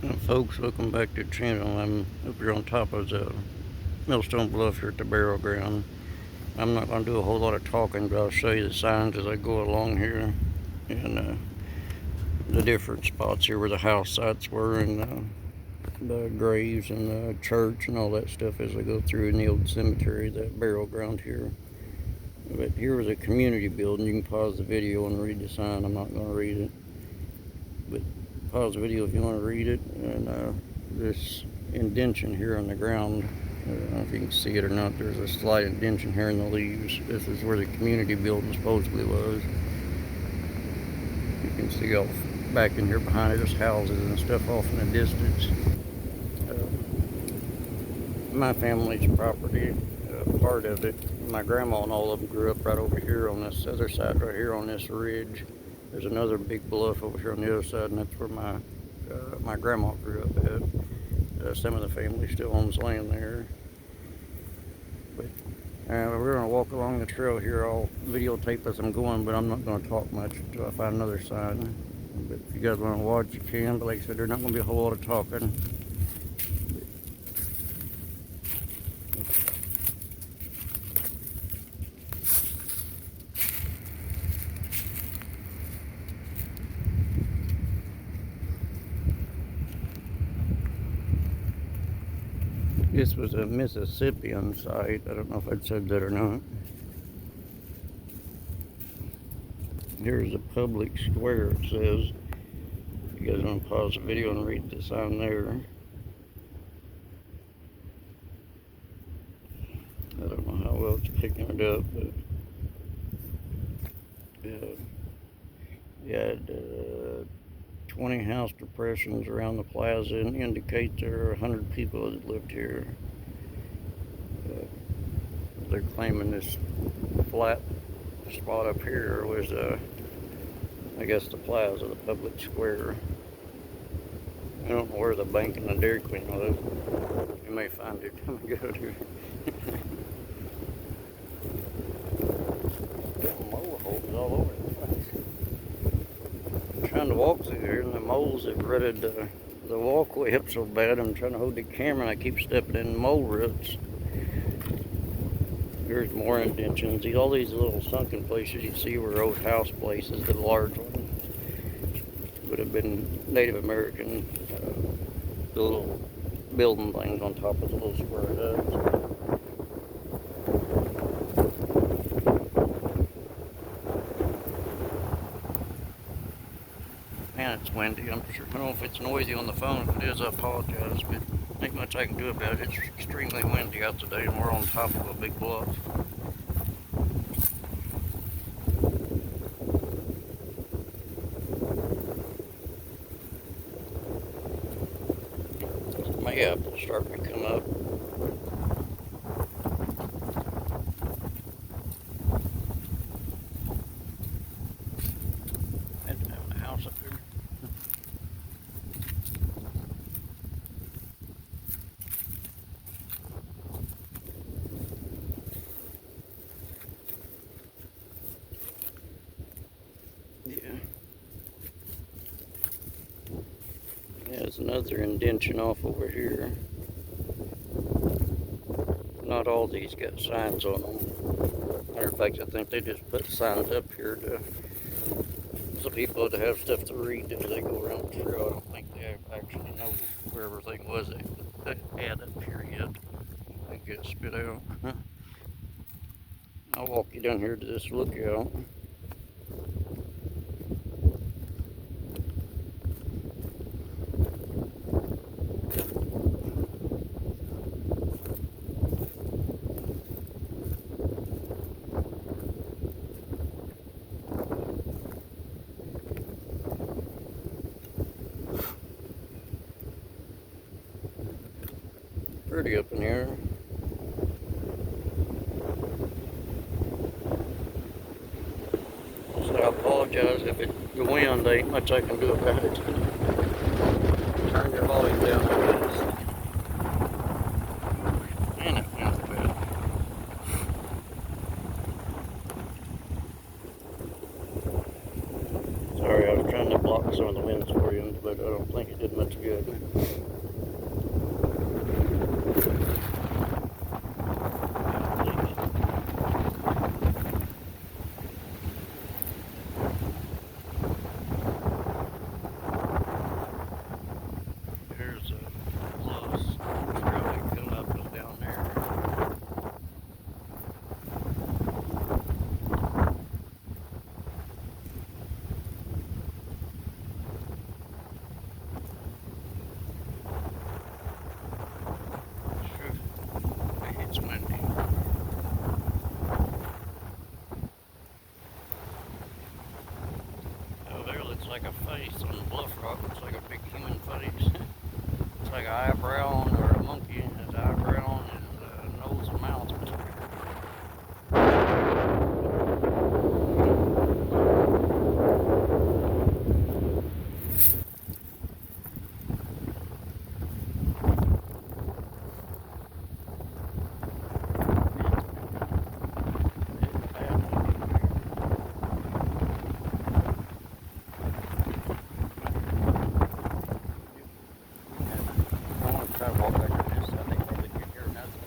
Folks, welcome back to the channel. I'm up here on top of the Millstone Bluff here at the burial ground. I'm not going to do a whole lot of talking, but I'll show you the signs as I go along here, and the different spots here where the house sites were, and the graves and the church and all that stuff as I go through in the old cemetery, that burial ground here. But here was a community building. You can pause the video and read the sign. I'm not going to read it, but pause the video if you want to read it. And this indention here on the ground, I don't know if you can see it or not, there's a slight indention here in the leaves. This is where the community building supposedly was. You can see off back in here behind it, there's houses and stuff off in the distance. My family's property, part of it, my grandma and all of them grew up right over here on this other side, right here on this ridge. There's another big bluff over here on the other side, and that's where my grandma grew up at. Some of the family still owns land there. But we're going to walk along the trail here. I'll videotape as I'm going, but I'm not going to talk much until I find another sign. But if you guys want to watch, you can. But like I said, there's not going to be a whole lot of talking. This was a Mississippian site. I don't know if I'd said that or not. Here's a public square, it says. You guys want to pause the video and read the sign there. I don't know how well it's picking it up, but you had 20 house depressions around the plaza and indicate there are 100 people that lived here. They're claiming this flat spot up here was, I guess, the plaza, the public square. I don't know where the bank and the Dairy Queen was. You may find it when we go here. Mole holes all over the place. I'm trying to walk through here, and the moles have rutted the walkway up so bad. I'm trying to hold the camera, and I keep stepping in mole roots. Here's more indentions. All these little sunken places you see were old house places. The large ones would have been Native American, the little building things on top of the little square huts. Man, it's windy. I'm sure, I don't know if it's noisy on the phone. If it is, I apologize, but ain't much I can do about it. It's extremely windy out today, and we're on top of a big bluff. Mayapple starting to come up. Had to have a house up here. There's another indention off over here. Not all these got signs on them. Matter of fact, I think they just put signs up here so people to have stuff to read as they go around the trail. I don't think they actually know where everything was they had up here yet. I get spit out. I'll walk you down here to this lookout. Pretty up in here. So I apologize if the wind, ain't much I can do about it. Turn your volume down, please. Man, that wind's bad. Sorry, I was trying to block some of the winds. historians, but I don't think it did much good. Here's a close trail that come up and down there. It's windy. Oh, there looks like a face on the bluff rock. Looks like a big human face. It's like an eyebrow or a monkey has eyebrow and nose and mouth. I want to try to walk back on this side. They probably can hear nothing.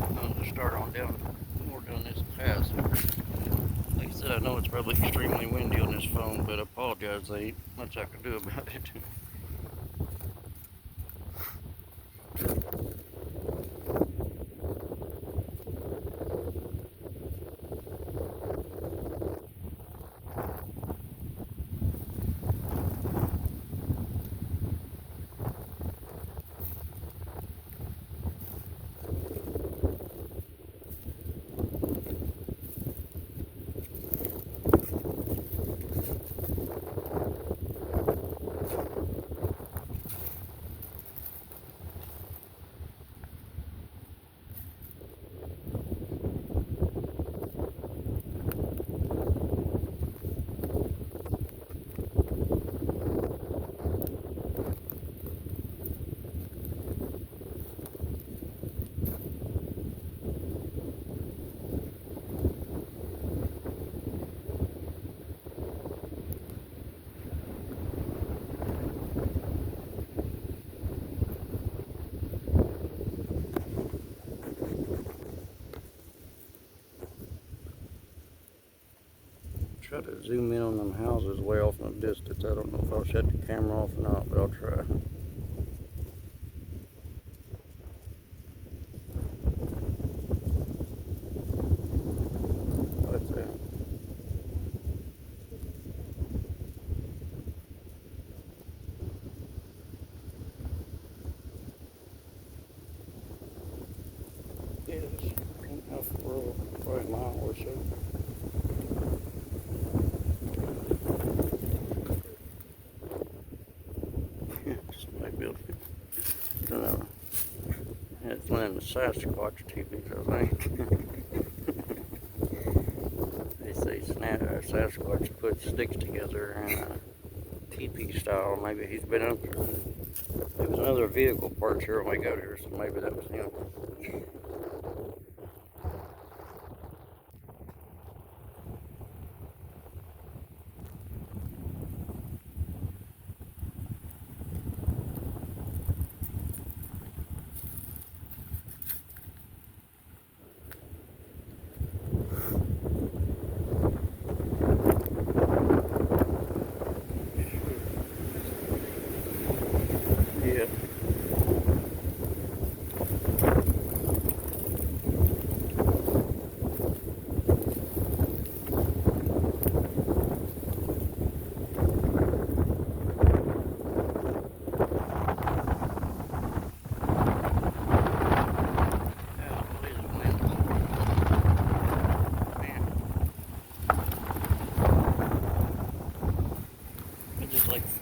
I'm going to start on down more down this path. Like I said, I know it's probably extremely windy on this phone, but I apologize. There ain't much I can do about it. Try to zoom in on them houses way off in the distance. I don't know if I'll shut the camera off or not, but I'll try. What's that? Yes, enough for probably a mile or so. Maybe I don't know. It's one of the Sasquatch TVs, I think. They say Sasquatch put sticks together in a teepee style. Maybe he's been up there. There was another vehicle parked here when we got here, so maybe that was him. Yeah.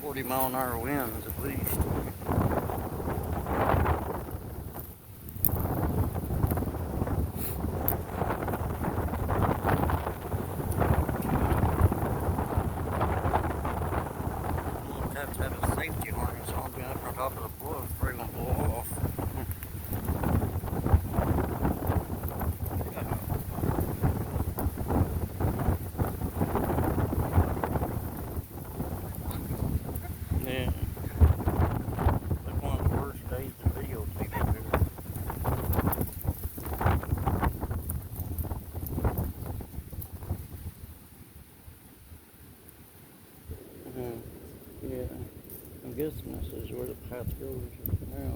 40-mile-an-hour winds at least. You'll have to have a safety harness on being up on top of the bluff, or it won't blow off. Yeah. Like one of the worst days to videotape up here. Yeah. I'm guessing this is where the path goes now.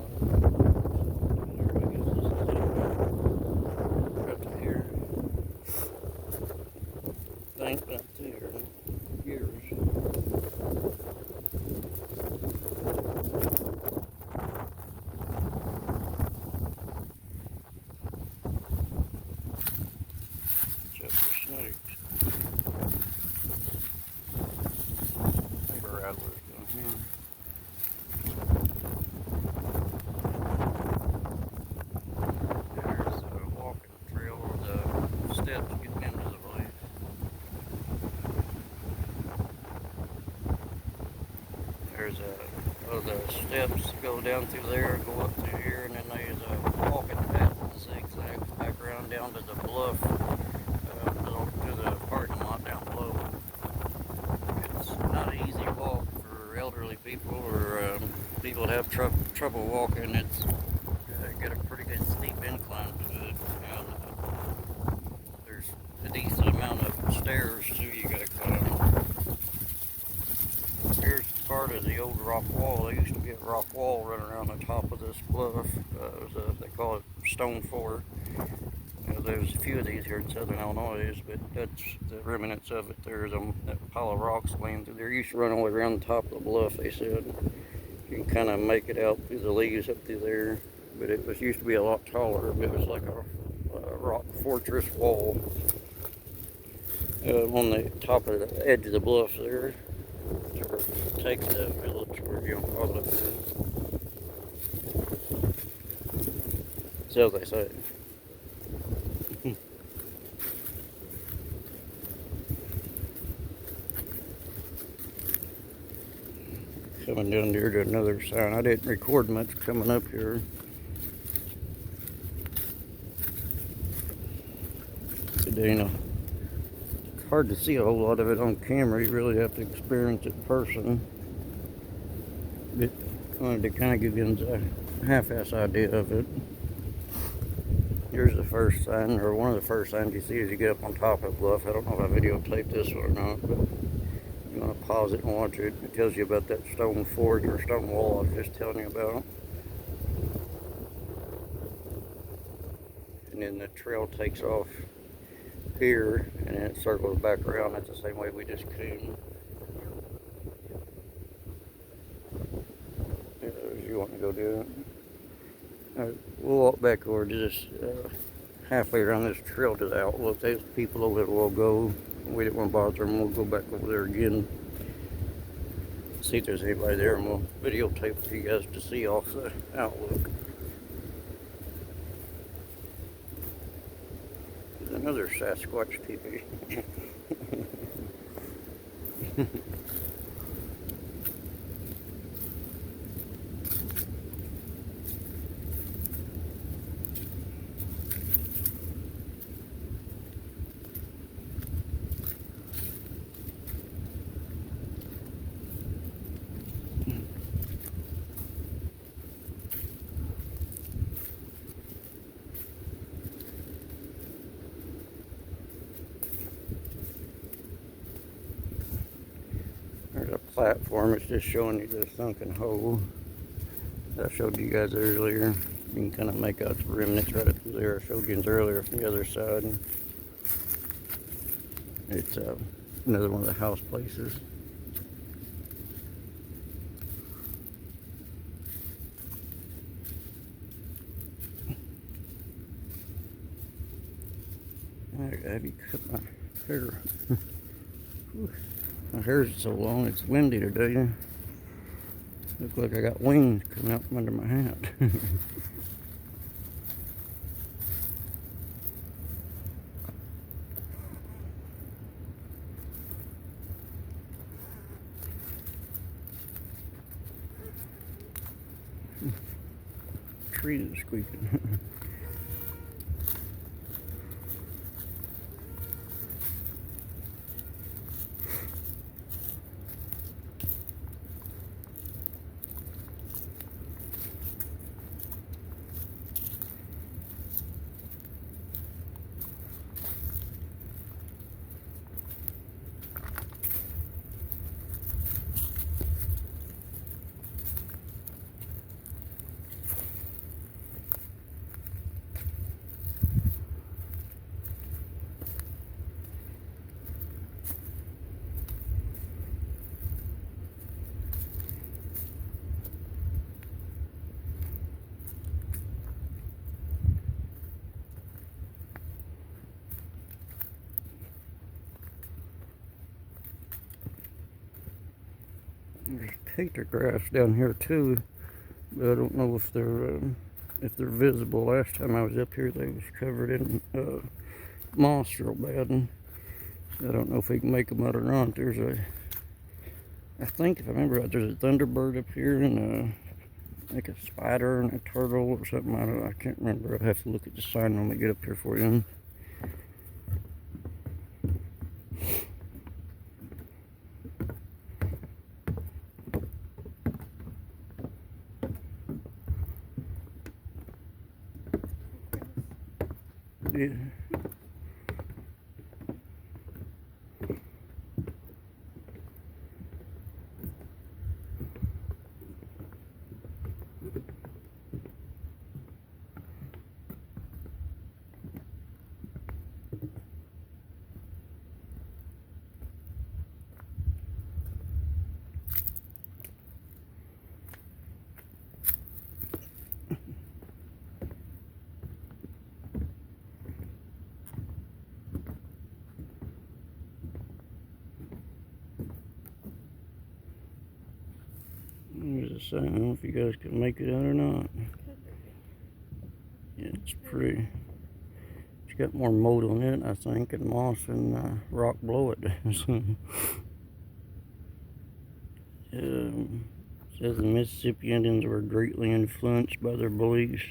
I guess this is it. Up to here. I think up there. Years. Just for snakes. Maybe rattlers down here. There's a walking trail or the steps getting into the place. There's the steps go down through there, go up through here, and then there's a walking path that zigzags back around down to the bluff, to the parking lot down below. It's not an easy walk for elderly people or people that have trouble walking. It's got a pretty good steep incline to it, and there's a decent amount of stairs too you gotta climb. Here's part of the old rock wall. They used to be a rock wall running around the top of this bluff. They call it Stone Fort. There's a few of these here in southern Illinois, but that's the remnants of it. There's that pile of rocks laying through there. Used to run all the way around the top of the bluff, they said. You can kind of make it out through the leaves up through there. But it used to be a lot taller. It was like a rock fortress wall on the top of the edge of the bluff there. To take the village where you don't call it. So they say. Coming down here to another sign. I didn't record much coming up here. Today, it's hard to see a whole lot of it on camera. You really have to experience it in person. But I wanted to kind of give you a half-ass idea of it. Here's the first sign, or one of the first signs you see as you get up on top of the bluff. I don't know if I videotaped this one or not, but you want to pause it and watch it. It tells you about that stone fort or stone wall I was just telling you about. And then the trail takes off here and then it circles back around. That's the same way we just came. If you want to go do it. We'll walk back over to this halfway around this trail to the outlook. There's people over there. We'll go. We didn't want to bother them. We'll go back over there again. See if there's anybody there, and we'll videotape for you guys to see off the outlook. There's another Sasquatch teepee. There's a platform. It's just showing you the sunken hole that I showed you guys earlier. You can kind of make out the remnants right up through there. I showed you earlier from the other side. It's another one of the house places. Have you cut my hair? My hair's so long, it's windy today. Look like I got wings coming out from under my hat. Tree is squeaking. There's petroglyphs down here too, but I don't know if they're visible. Last time I was up here, they was covered in moss real bad, and I don't know if we can make them out or not. I think if I remember right, there's a thunderbird up here and like a spider and a turtle or something. I can't remember. I'll have to look at the sign when we get up here for you. Yeah. There's a sign. I don't know if you guys can make it out or not. Yeah, it's pretty. It's got more mold on it, I think, and moss and rock below it. Says the Mississippi Indians were greatly influenced by their beliefs.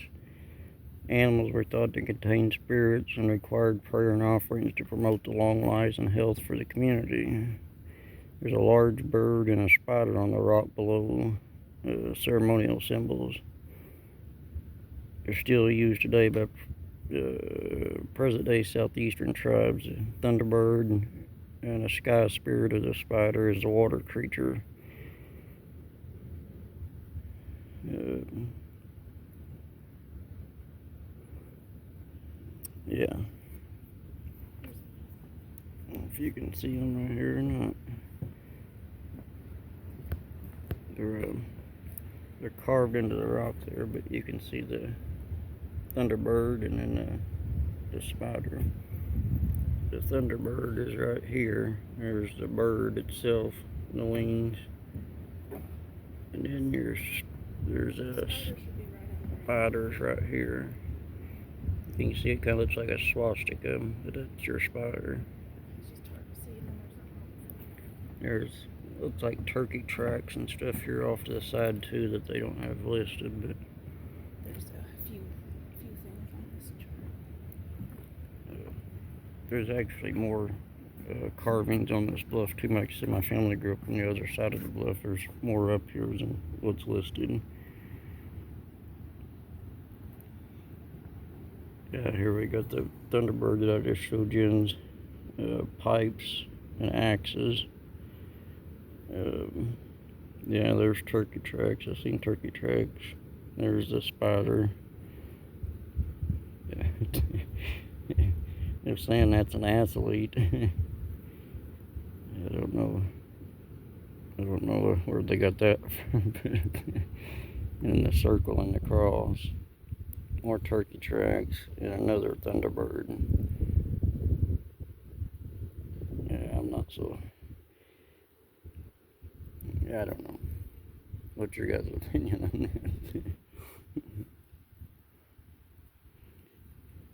Animals were thought to contain spirits and required prayer and offerings to promote the long lives and health for the community. There's a large bird and a spider on the rock below, ceremonial symbols. They're still used today by present-day southeastern tribes. The thunderbird and a sky spirit of the spider is a water creature. Yeah. If you can see them right here or not. They're carved into the rock there, but you can see the thunderbird and then the spider. The thunderbird is right here. There's the bird itself, the wings, and then there's a spider's right here. You can see it kind of looks like a swastika, but that's your spider. There's looks like turkey tracks and stuff here off to the side too that they don't have listed, but there's a few things on this chart. There's actually more carvings on this bluff too. Like I said, my family grew up on the other side of the bluff. There's more up here than what's listed. Yeah, here we got the thunderbird that I just showed you, pipes and axes. Yeah, there's turkey tracks. I've seen turkey tracks. There's the spider. They're saying that's an athlete. I don't know where they got that from. And the circle and the cross. More turkey tracks and another thunderbird. Yeah, I'm not so. Yeah, I don't know. What's your guys' opinion on that?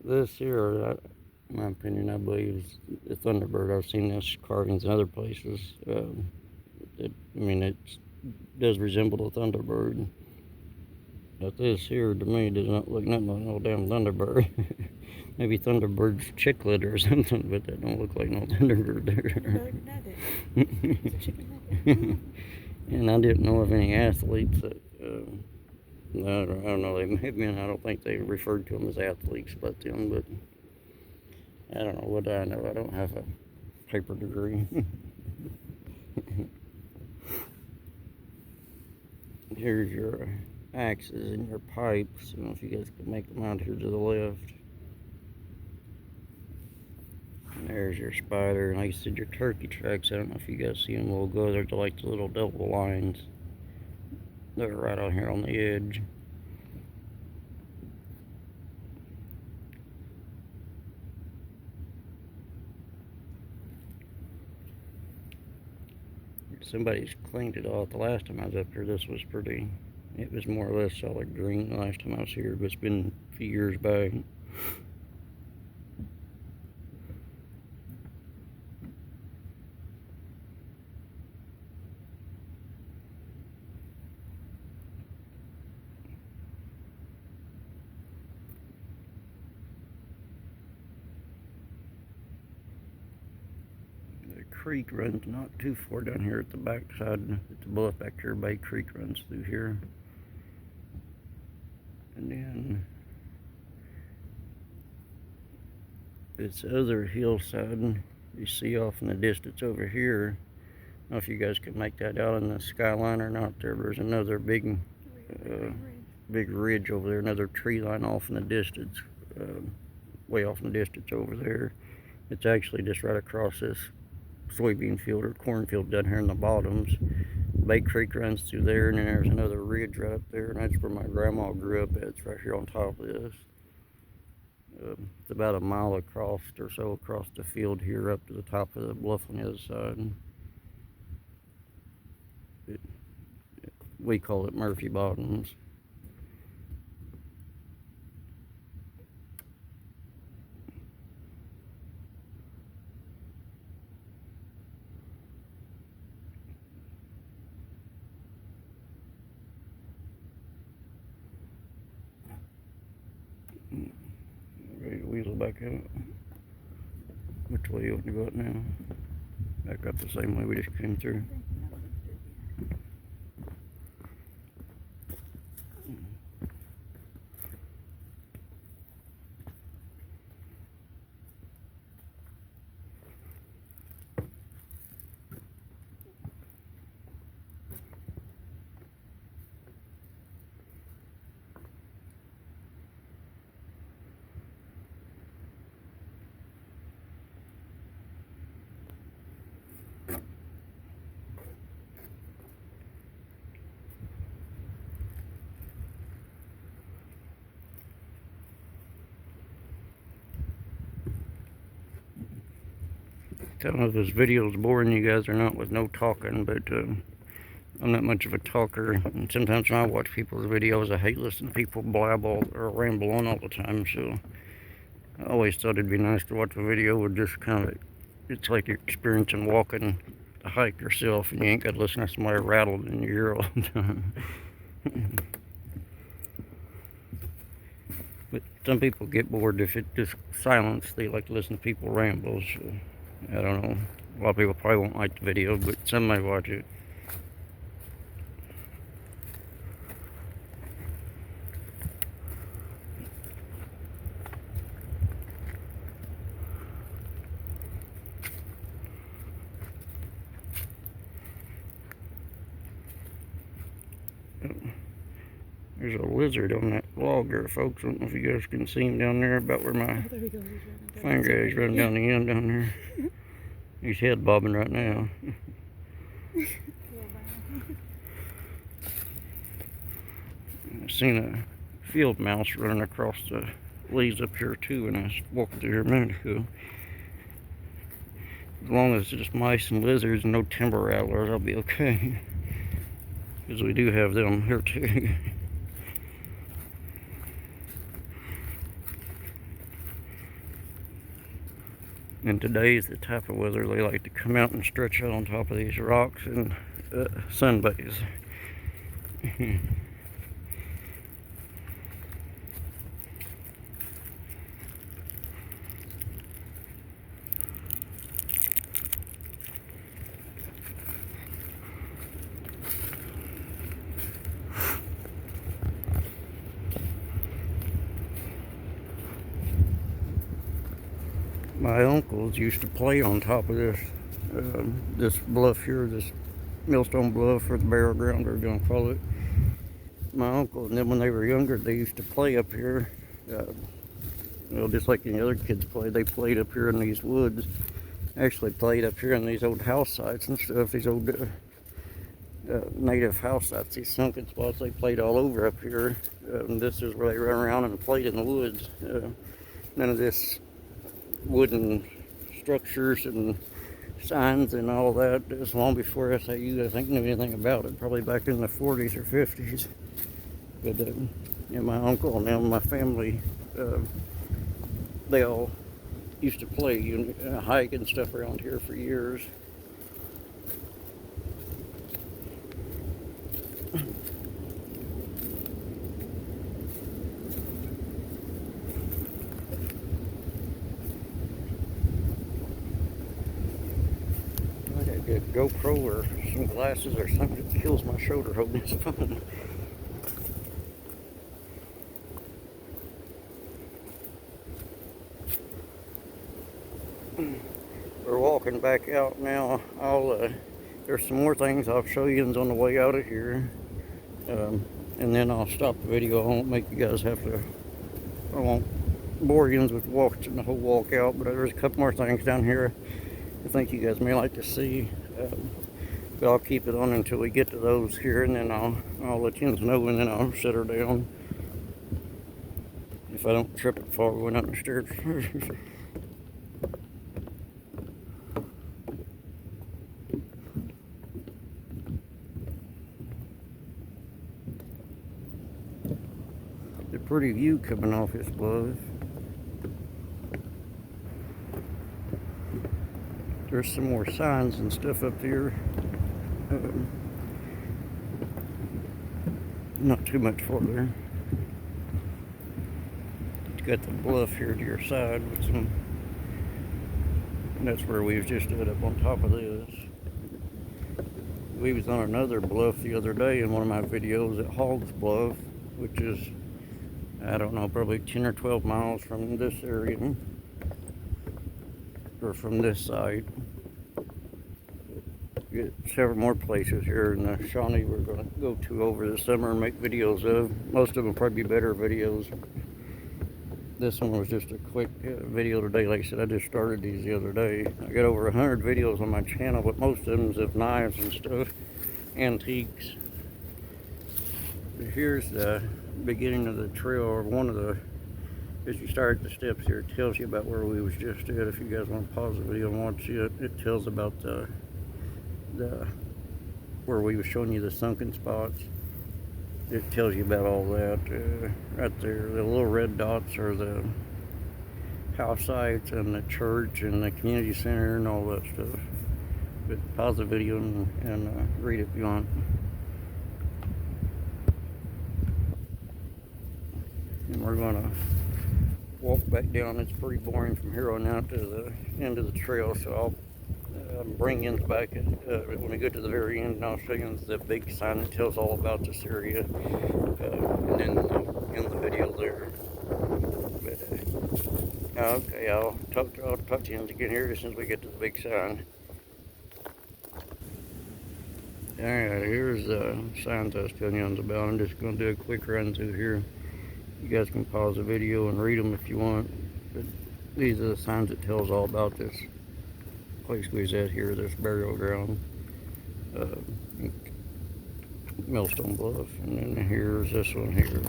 This here, in my opinion, I believe is the thunderbird. I've seen this carvings in other places. It does resemble a thunderbird. But this here, to me, does not look nothing like no damn thunderbird. Maybe thunderbird's chicklet or something, but that don't look like no thunderbird there. Bird nugget. It's a chicken nugget. And I didn't know of any athletes that, I don't know, they may have been, I don't think they referred to them as athletes, but I don't know, what do I know? I don't have a paper degree. Here's your axes and your pipes. I don't know if you guys can make them out here to the left. And there's your spider, and like I said, your turkey tracks. I don't know if you guys see them. We'll go there to like the little double lines. They're right on here on the edge. Somebody's cleaned it off. The last time I was up here, this was pretty, it was more or less solid green the last time I was here, but it's been a few years back. Creek runs not too far down here at the back side, at the bluff back here. Bay Creek runs through here. And then this other hillside you see off in the distance over here. I don't know if you guys can make that out in the skyline or not. There's another big ridge over there, another tree line off in the distance, way off in the distance over there. It's actually just right across this soybean field or cornfield down here in the bottoms. Bay Creek runs through there, and then there's another ridge right up there, and that's where my grandma grew up at. It's right here on top of this. It's about a mile across or so across the field here up to the top of the bluff on the other side. We call it Murphy Bottoms. Ready to weasel back out. Which way you want to go out now? Back up the same way we just came through. I don't know if this video is boring you guys or not with no talking, but I'm not much of a talker, and sometimes when I watch people's videos, I hate listening to people blabble or ramble on all the time, so I always thought it'd be nice to watch a video with just kind of, it's like you're experiencing walking a hike yourself, and you ain't got to listen to somebody rattled in your ear all the time. But some people get bored if it's just silence. They like to listen to people ramble, so I don't know. A lot of people probably won't like the video, but some may watch it. There's a lizard on that log there, folks. I don't know if you guys can see him down there, about where my finger is running down the end down there. He's head bobbing right now. I've seen a field mouse running across the leaves up here too when I was walking through here a minute ago. As long as it's just mice and lizards and no timber rattlers, I'll be okay. because we do have them here too. And today is the type of weather they like to come out and stretch out on top of these rocks and sunbathe. My uncles used to play on top of this bluff here, this millstone bluff, or the barrel ground, they're gonna call it. My uncle and them, when they were younger, they used to play up here. Well, just like any other kids played, they played up here in these woods. Actually played up here in these old house sites and stuff, these old native house sites, these sunken spots. They played all over up here. This is where they ran around and played in the woods. None of this wooden structures and signs and all that. It was long before SAU, I think, knew anything about it. Probably back in the 40s or 50s. But yeah, my uncle and them, my family, they all used to play hike and stuff around here for years. Get a GoPro or some glasses or something that kills my shoulder holding this phone. We're walking back out now. There's some more things I'll show you on the way out of here, and then I'll stop the video. I won't make you guys I won't bore you with watching the whole walk out, but there's a couple more things down here I think you guys may like to see, but I'll keep it on until we get to those here, and then I'll let you know, and then I'll set her down if I don't trip it before we went up the stairs. The pretty view coming off this bluff. There's some more signs and stuff up here. Not too much farther. It's got the bluff here to your side with some, and that's where we was just stood up on top of this. We was on another bluff the other day in one of my videos at Hogg's Bluff, which is, I don't know, probably 10 or 12 miles from this area, or from this site. Get several more places here in the Shawnee we're going to go to over the summer and make videos of. Most of them will probably be better videos. This one was just a quick video today. Like I said, I just started these the other day. I got over 100 videos on my channel, but most of them is of knives and stuff, antiques. Here's the beginning of the trail, or one of the, as you start the steps here, it tells you about where we was just at. If you guys want to pause the video and watch it, it tells about where we was showing you the sunken spots. It tells you about all that right there. The little red dots are the house sites and the church and the community center and all that stuff. But pause the video and read it if you want. And we're gonna walk back down. It's pretty boring from here on out to the end of the trail, so I'll bring you back when we get to the very end, and I'll show you the big sign that tells all about this area, and then in the video there. But okay, I'll talk to you again here as soon as we get to the big sign. Alright, here's the signs I was telling you about. I'm just going to do a quick run through here. You guys can pause the video and read them if you want. But these are the signs that tells all about this place we was at here, this burial ground, Millstone Bluff, and then here's this one here.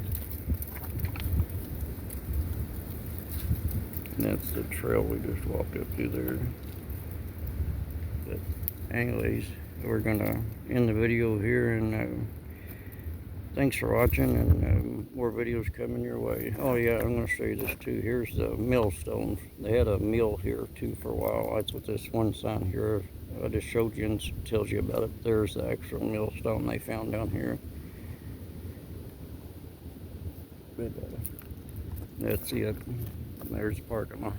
And that's the trail we just walked up through there. But anyways, we're gonna end the video here, and thanks for watching, and more videos coming your way. Oh yeah, I'm going to show you this too. Here's the millstones. They had a mill here too for a while. That's what this one sign here I just showed you and tells you about it. There's the actual millstone they found down here. But that's it. There's the parking lot.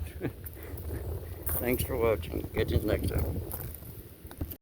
Thanks for watching. Catch you next time.